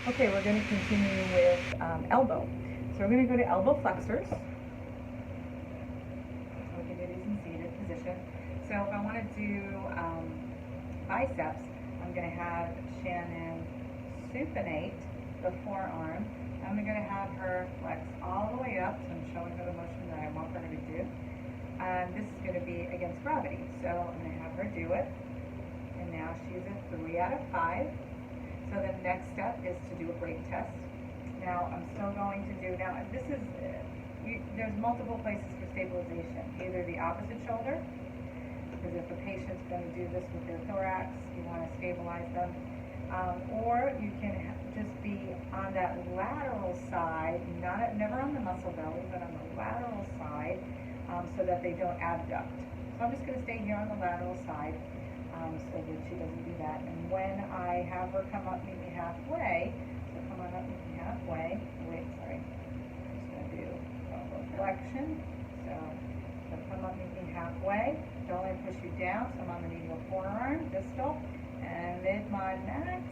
Okay, we're going to continue with elbow. So we're going to go to elbow flexors. We'll give you these in seated position. So if I want to do biceps, I'm going to have Shannon supinate the forearm. I'm going to have her flex all the way up, so I'm showing her the motion that I want for her to do. This is going to be against gravity, so I'm going to have her do it. And now she's a 3 out of 5. So the next step is to do a break test. Now I'm still going to do, now this is, there's multiple places for stabilization. Either the opposite shoulder, because if the patient's going to do this with their thorax, you want to stabilize them. Or you can just be on that lateral side, never on the muscle belly, but on the lateral side, so that they don't abduct. So I'm just going to stay here on the lateral side. So that she doesn't do that. And when I have her come up, meet me halfway, so come on up, meet me halfway. Wait, sorry. I'm just going to do elbow flexion. So come up, meet me halfway. Don't let me push you down. So I'm on the medial forearm, distal, and mid mod max.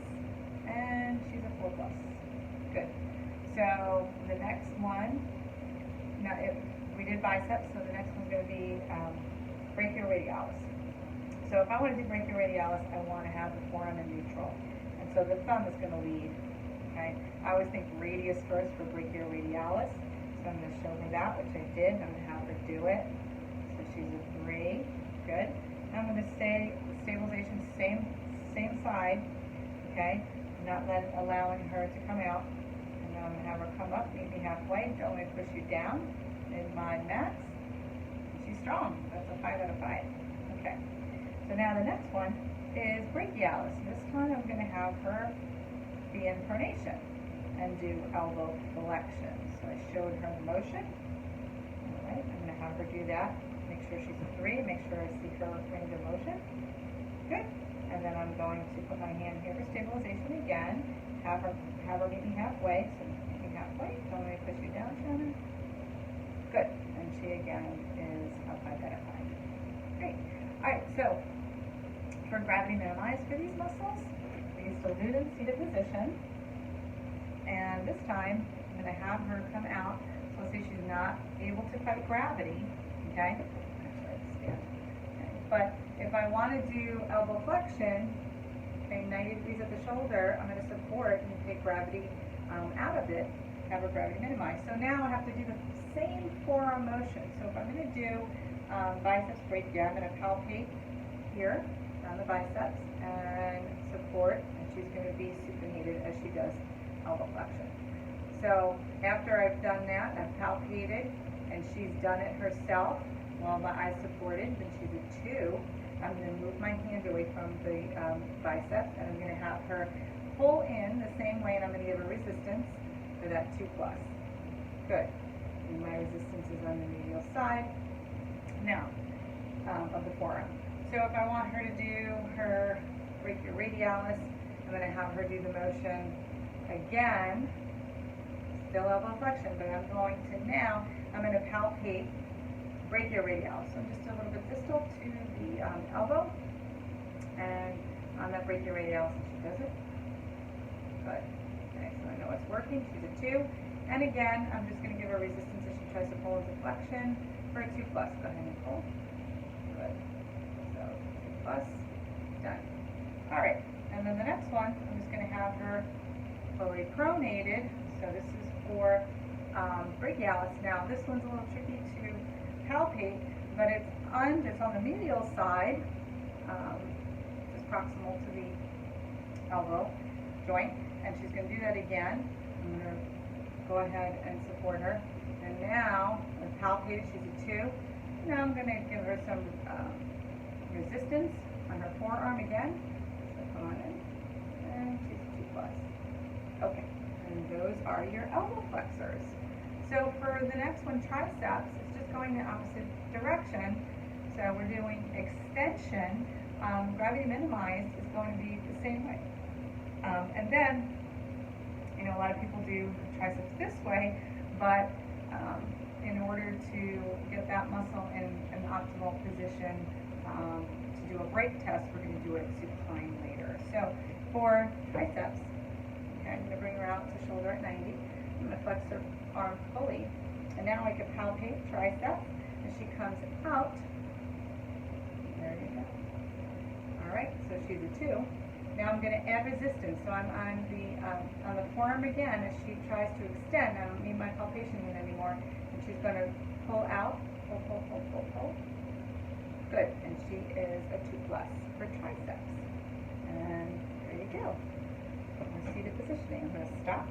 And she's a 4+. Good. So the next one, now we did biceps, so the next one's going to be brachioradialis. So if I want to do brachioradialis, I want to have the forearm in neutral. And so the thumb is going to lead. Okay? I always think radius first for brachioradialis. So I'm going to show her that, which I did. I'm going to have her do it. So she's a 3. Good. Now I'm going to stay stabilization same side. Okay? Not allowing her to come out. And then I'm going to have her come up, meet me halfway. Don't let me push you down. In my max. And she's strong. That's a 5 out of 5. Okay. So now the next one is brachialis. This time I'm going to have her be in pronation and do elbow flexion. So I showed her the motion. All right, I'm going to have her do that. Make sure she's a 3. Make sure I see her range of motion. Good. And then I'm going to put my hand here for stabilization again. Have her meet me halfway. So meet me halfway. Don't let me push you down, Shannon. Good. And she again is a 5 out of 5. Great. All right. So for gravity minimized for these muscles, we still do it in seated position. And this time, I'm going to have her come out. So let's say she's not able to fight gravity, okay? Actually, stand. Okay. But if I want to do elbow flexion, okay, 90 degrees at the shoulder, I'm going to support and take gravity out of it, have her gravity minimized. So now I have to do the same forearm motion. So if I'm going to do biceps brachia, I'm going to palpate here on the biceps and support, and she's going to be supinated as she does elbow flexion. So after I've done that, I've palpated, and she's done it herself while I supported, then she's a 2. I'm going to move my hand away from the biceps, and I'm going to have her pull in the same way, and I'm going to give her resistance for that 2+. Good. And my resistance is on the medial side now of the forearm. So if I want her to do her brachioradialis, I'm going to have her do the motion again, still elbow flexion, but I'm going to now, I'm going to palpate brachioradialis. So I'm just a little bit distal to the elbow, and on that brachioradialis, she does it. Good. Okay, so I know it's working. She's a 2. And again, I'm just going to give her resistance as she tries to pull into flexion for a 2+. Go ahead and pull. Good. Plus, done. All right, and then the next one, I'm just going to have her fully pronated. So this is for brachialis. Now, this one's a little tricky to palpate, but it's on the medial side, just proximal to the elbow joint, and she's going to do that again. I'm going to go ahead and support her. And now, I've palpated, she's a 2. Now I'm going to give her some resistance on her forearm again. So come on in. And she's a 2+. Okay. And those are your elbow flexors. So for the next one, triceps, it's just going the opposite direction. So we're doing extension. Gravity minimized is going to be the same way. And then, a lot of people do triceps this way, but in order to get that muscle in an optimal position to do a break test, we're going to do it supine later. So for triceps, okay, I'm going to bring her out. flex her arm fully. And now I can palpate triceps, and she comes out. There you go. All right, so she's a 2. Now I'm going to add resistance. So I'm on the forearm again as she tries to extend. I don't need my palpation unit anymore. And she's going to pull out, pull, pull, pull, pull, pull. Good, and she is a 2+ for triceps. And there you go. Let's see the positioning. I'm going to stop.